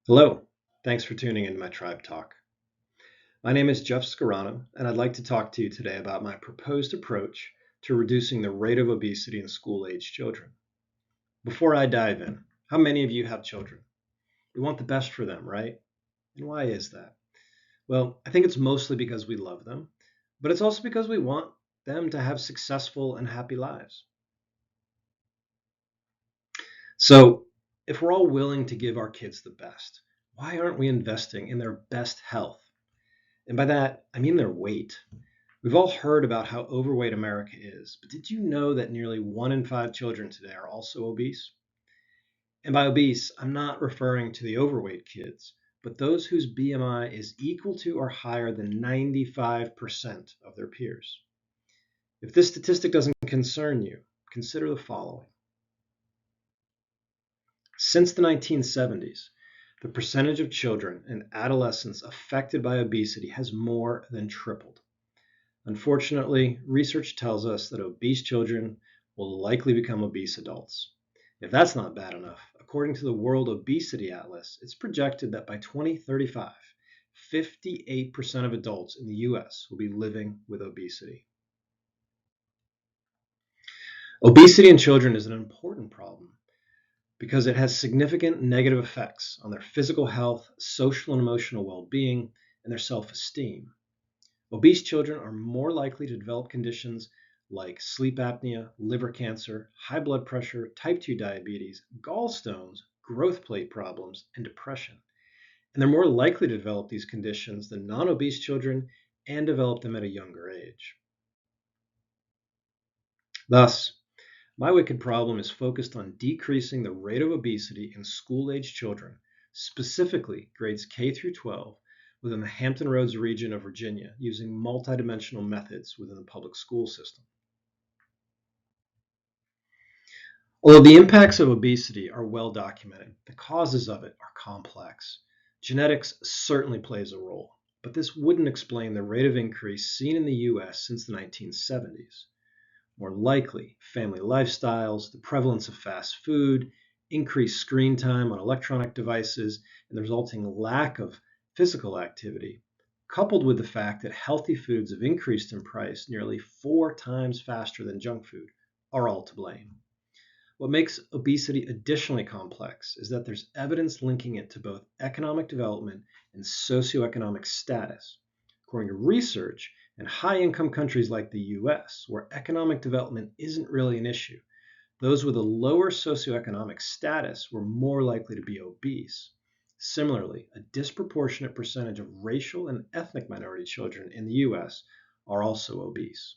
Hello, thanks for tuning into my Tribe Talk. My name is Jeff Scarano, and I'd like to talk to you today about my proposed approach to reducing the rate of obesity in school-age children. Before I dive in, how many of you have children? We want the best for them, right? And why is that? Well, I think it's mostly because we love them, but it's also because we want them to have successful and happy lives. So, if we're all willing to give our kids the best, why aren't we investing in their best health? And by that, I mean their weight. We've all heard about how overweight America is, but did you know that nearly 1 in 5 children today are also obese? And by obese, I'm not referring to the overweight kids, but those whose BMI is equal to or higher than 95% of their peers. If this statistic doesn't concern you, consider the following. Since the 1970s, the percentage of children and adolescents affected by obesity has more than tripled. Unfortunately, research tells us that obese children will likely become obese adults. If that's not bad enough, according to the World Obesity Atlas, it's projected that by 2035, 58% of adults in the US will be living with obesity. Obesity in children is an important problem because it has significant negative effects on their physical health, social and emotional well-being, and their self-esteem. Obese children are more likely to develop conditions like sleep apnea, liver cancer, high blood pressure, type 2 diabetes, gallstones, growth plate problems, and depression. And they're more likely to develop these conditions than non-obese children and develop them at a younger age. Thus, my wicked problem is focused on decreasing the rate of obesity in school-age children, specifically grades K through 12, within the Hampton Roads region of Virginia using multidimensional methods within the public school system. Although the impacts of obesity are well documented, the causes of it are complex. Genetics certainly plays a role, but this wouldn't explain the rate of increase seen in the US since the 1970s. More likely, family lifestyles, the prevalence of fast food, increased screen time on electronic devices, and the resulting lack of physical activity, coupled with the fact that healthy foods have increased in price nearly 4 times faster than junk food, are all to blame. What makes obesity additionally complex is that there's evidence linking it to both economic development and socioeconomic status. According to research, in high-income countries like the US, where economic development isn't really an issue, those with a lower socioeconomic status were more likely to be obese. Similarly, a disproportionate percentage of racial and ethnic minority children in the US are also obese.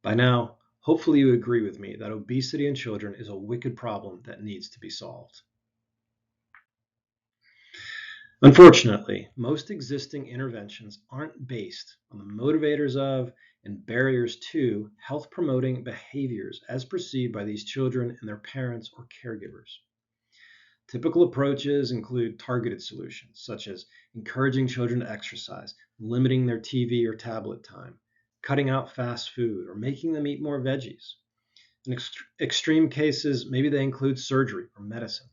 By now, hopefully you agree with me that obesity in children is a wicked problem that needs to be solved. Unfortunately, most existing interventions aren't based on the motivators of and barriers to health promoting behaviors as perceived by these children and their parents or caregivers. Typical approaches include targeted solutions, such as encouraging children to exercise, limiting their TV or tablet time, cutting out fast food, or making them eat more veggies. In extreme cases, maybe they include surgery or medicine.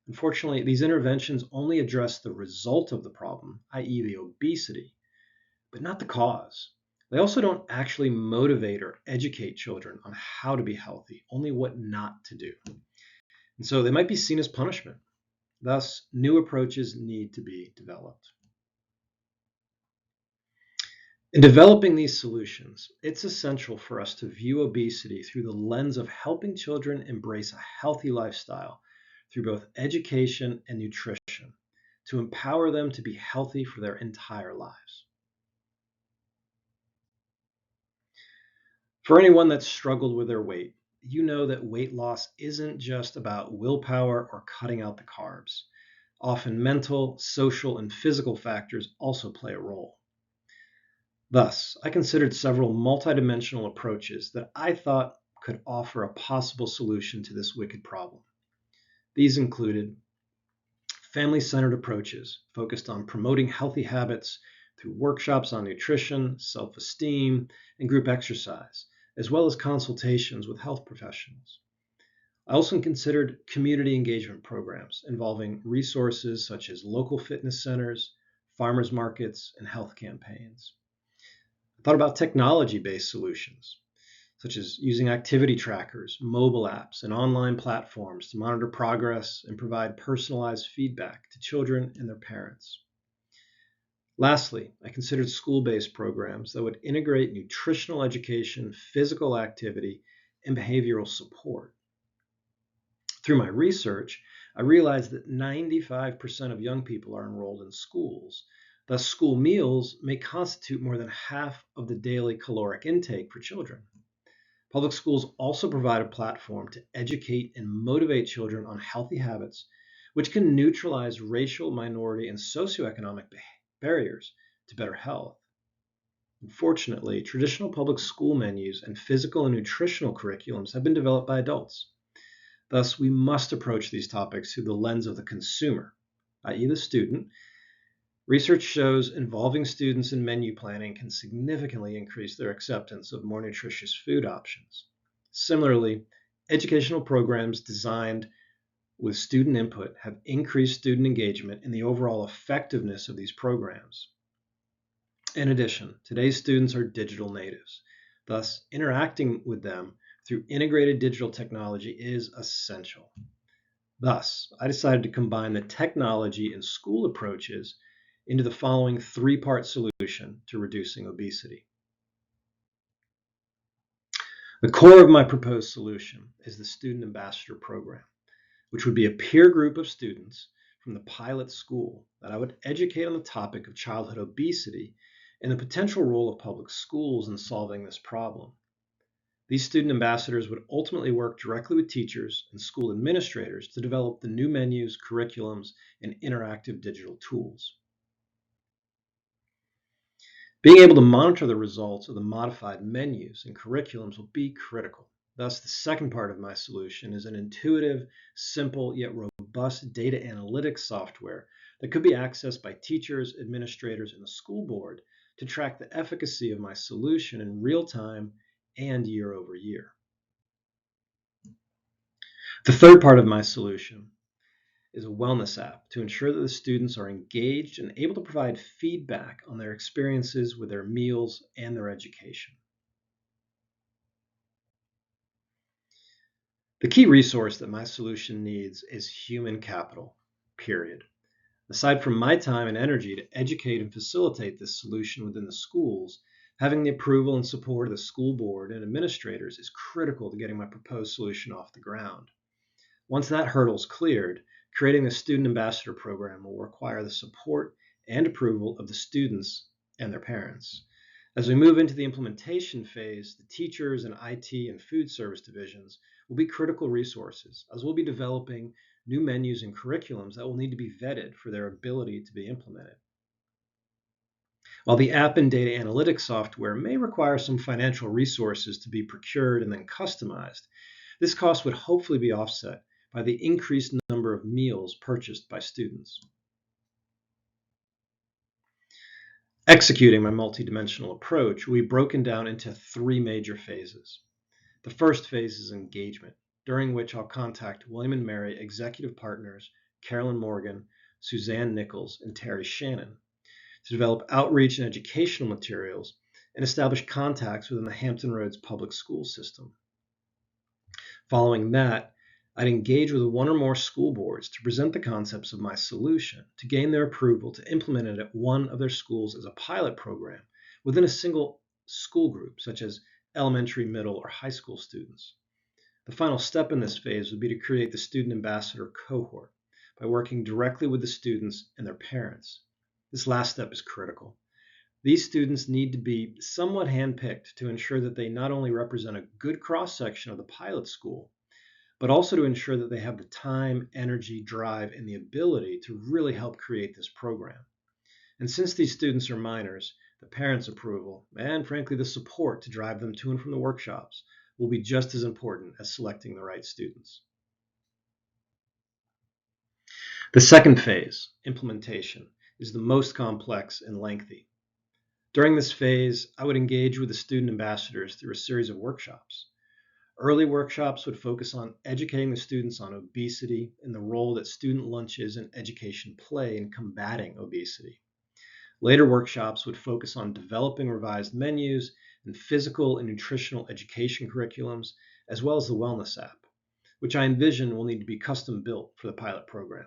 Unfortunately, these interventions only address the result of the problem, i.e., the obesity, but not the cause. They also don't actually motivate or educate children on how to be healthy, only what not to do. And so they might be seen as punishment. Thus, new approaches need to be developed. In developing these solutions, it's essential for us to view obesity through the lens of helping children embrace a healthy lifestyle through both education and nutrition to empower them to be healthy for their entire lives. For anyone that's struggled with their weight, you know that weight loss isn't just about willpower or cutting out the carbs. Often mental, social, and physical factors also play a role. Thus, I considered several multidimensional approaches that I thought could offer a possible solution to this wicked problem. These included family-centered approaches focused on promoting healthy habits through workshops on nutrition, self-esteem, and group exercise, as well as consultations with health professionals. I also considered community engagement programs involving resources such as local fitness centers, farmers markets, and health campaigns. I thought about technology-based solutions, such as using activity trackers, mobile apps, and online platforms to monitor progress and provide personalized feedback to children and their parents. Lastly, I considered school-based programs that would integrate nutritional education, physical activity, and behavioral support. Through my research, I realized that 95% of young people are enrolled in schools. Thus, school meals may constitute more than half of the daily caloric intake for children. Public schools also provide a platform to educate and motivate children on healthy habits, which can neutralize racial, minority, and socioeconomic barriers to better health. Unfortunately, traditional public school menus and physical and nutritional curriculums have been developed by adults. Thus, we must approach these topics through the lens of the consumer, i.e., the student. Research shows involving students in menu planning can significantly increase their acceptance of more nutritious food options. Similarly, educational programs designed with student input have increased student engagement and the overall effectiveness of these programs. In addition, today's students are digital natives. Thus, interacting with them through integrated digital technology is essential. Thus, I decided to combine the technology and school approaches into the following three-part solution to reducing obesity. The core of my proposed solution is the Student Ambassador Program, which would be a peer group of students from the pilot school that I would educate on the topic of childhood obesity and the potential role of public schools in solving this problem. These student ambassadors would ultimately work directly with teachers and school administrators to develop the new menus, curriculums, and interactive digital tools. Being able to monitor the results of the modified menus and curriculums will be critical. Thus, the second part of my solution is an intuitive, simple, yet robust data analytics software that could be accessed by teachers, administrators, and the school board to track the efficacy of my solution in real time and year over year. The third part of my solution is a wellness app to ensure that the students are engaged and able to provide feedback on their experiences with their meals and their education. The key resource that my solution needs is human capital, period. Aside from my time and energy to educate and facilitate this solution within the schools, having the approval and support of the school board and administrators is critical to getting my proposed solution off the ground. Once that hurdle is cleared, creating the Student Ambassador Program will require the support and approval of the students and their parents. As we move into the implementation phase, the teachers and IT and food service divisions will be critical resources, as we'll be developing new menus and curriculums that will need to be vetted for their ability to be implemented. While the app and data analytics software may require some financial resources to be procured and then customized, this cost would hopefully be offset by the increased number of meals purchased by students. Executing my multidimensional approach will be broken down into three major phases. The first phase is engagement, during which I'll contact William and Mary executive partners Carolyn Morgan, Suzanne Nichols, and Terry Shannon to develop outreach and educational materials and establish contacts within the Hampton Roads public school system. Following that, I'd engage with one or more school boards to present the concepts of my solution to gain their approval to implement it at one of their schools as a pilot program within a single school group, such as elementary, middle, or high school students. The final step in this phase would be to create the student ambassador cohort by working directly with the students and their parents. This last step is critical. These students need to be somewhat handpicked to ensure that they not only represent a good cross-section of the pilot school, but also to ensure that they have the time, energy, drive, and the ability to really help create this program. And since these students are minors, the parents' approval, and frankly the support to drive them to and from the workshops, will be just as important as selecting the right students. The second phase, implementation, is the most complex and lengthy. During this phase, I would engage with the student ambassadors through a series of workshops. Early workshops would focus on educating the students on obesity and the role that student lunches and education play in combating obesity. Later workshops would focus on developing revised menus and physical and nutritional education curriculums, as well as the wellness app, which I envision will need to be custom built for the pilot program.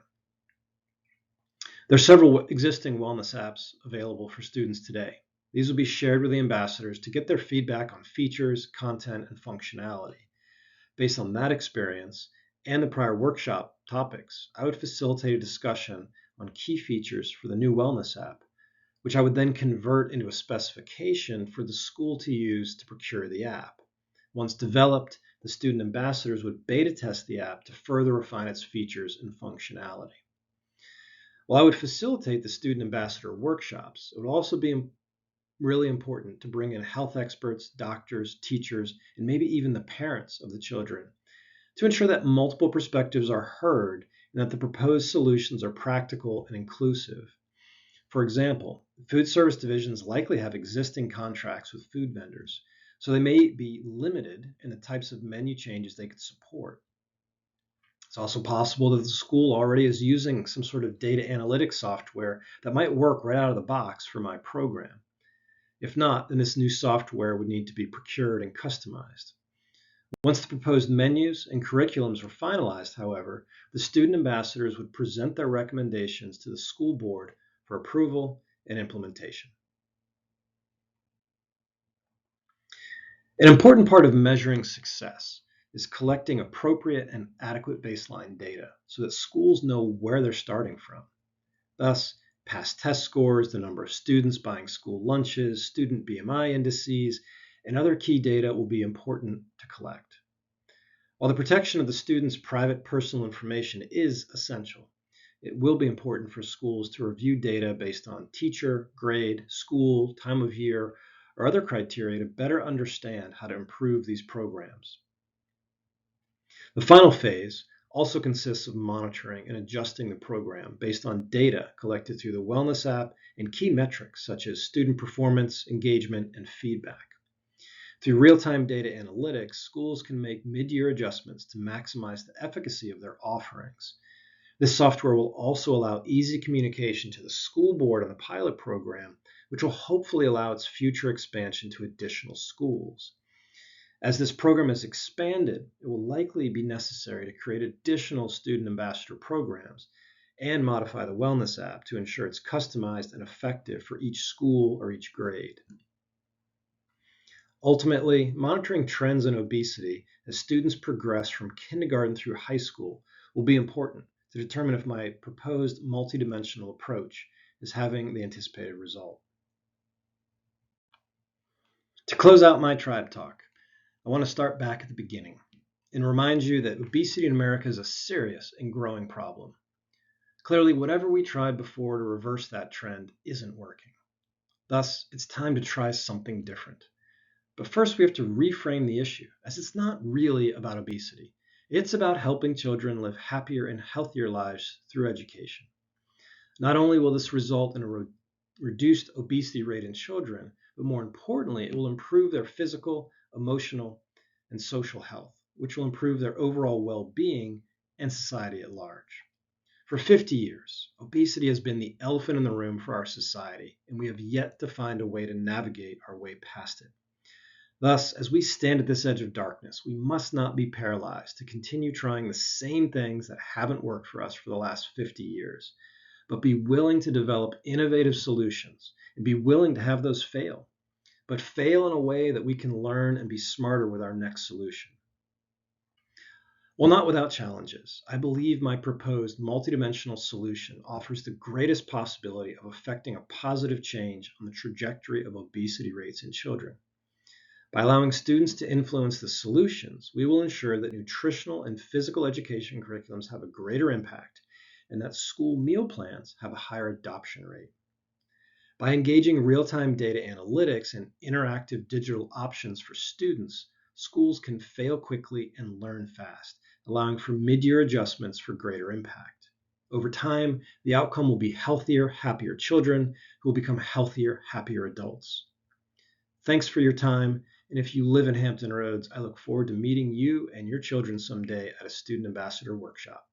There are several existing wellness apps available for students today. These will be shared with the ambassadors to get their feedback on features, content, and functionality. Based on that experience and the prior workshop topics, I would facilitate a discussion on key features for the new wellness app, which I would then convert into a specification for the school to use to procure the app. Once developed, the student ambassadors would beta test the app to further refine its features and functionality. While I would facilitate the student ambassador workshops, it would also be really important to bring in health experts, doctors, teachers, and maybe even the parents of the children to ensure that multiple perspectives are heard and that the proposed solutions are practical and inclusive. For example, food service divisions likely have existing contracts with food vendors, so they may be limited in the types of menu changes they could support. It's also possible that the school already is using some sort of data analytics software that might work right out of the box for my program. If not, then this new software would need to be procured and customized. Once the proposed menus and curriculums were finalized, however, the student ambassadors would present their recommendations to the school board for approval and implementation. An important part of measuring success is collecting appropriate and adequate baseline data so that schools know where they're starting from. Thus, past test scores, the number of students buying school lunches, student BMI indices, and other key data will be important to collect. While the protection of the student's private personal information is essential, it will be important for schools to review data based on teacher, grade, school, time of year, or other criteria to better understand how to improve these programs. The final phase also consists of monitoring and adjusting the program based on data collected through the Wellness app and key metrics such as student performance, engagement, and feedback. Through real-time data analytics, schools can make mid-year adjustments to maximize the efficacy of their offerings. This software will also allow easy communication to the school board on the pilot program, which will hopefully allow its future expansion to additional schools. As this program is expanded, it will likely be necessary to create additional student ambassador programs and modify the Wellness app to ensure it's customized and effective for each school or each grade. Ultimately, monitoring trends in obesity as students progress from kindergarten through high school will be important to determine if my proposed multidimensional approach is having the anticipated result. To close out my tribe talk, I want to start back at the beginning and remind you that obesity in America is a serious and growing problem. Clearly, whatever we tried before to reverse that trend isn't working. Thus, it's time to try something different. But first, we have to reframe the issue, as it's not really about obesity. It's about helping children live happier and healthier lives through education. Not only will this result in a reduced obesity rate in children, but more importantly, it will improve their physical, emotional, and social health, which will improve their overall well-being and society at large. For 50 years, obesity has been the elephant in the room for our society, and we have yet to find a way to navigate our way past it. Thus, as we stand at this edge of darkness, we must not be paralyzed to continue trying the same things that haven't worked for us for the last 50 years, but be willing to develop innovative solutions and be willing to have those fail, but fail in a way that we can learn and be smarter with our next solution. While not without challenges, I believe my proposed multidimensional solution offers the greatest possibility of affecting a positive change on the trajectory of obesity rates in children. By allowing students to influence the solutions, we will ensure that nutritional and physical education curriculums have a greater impact and that school meal plans have a higher adoption rate. By engaging real-time data analytics and interactive digital options for students, schools can fail quickly and learn fast, allowing for mid-year adjustments for greater impact. Over time, the outcome will be healthier, happier children who will become healthier, happier adults. Thanks for your time, And if you live in Hampton Roads, I look forward to meeting you and your children someday at a student ambassador workshop.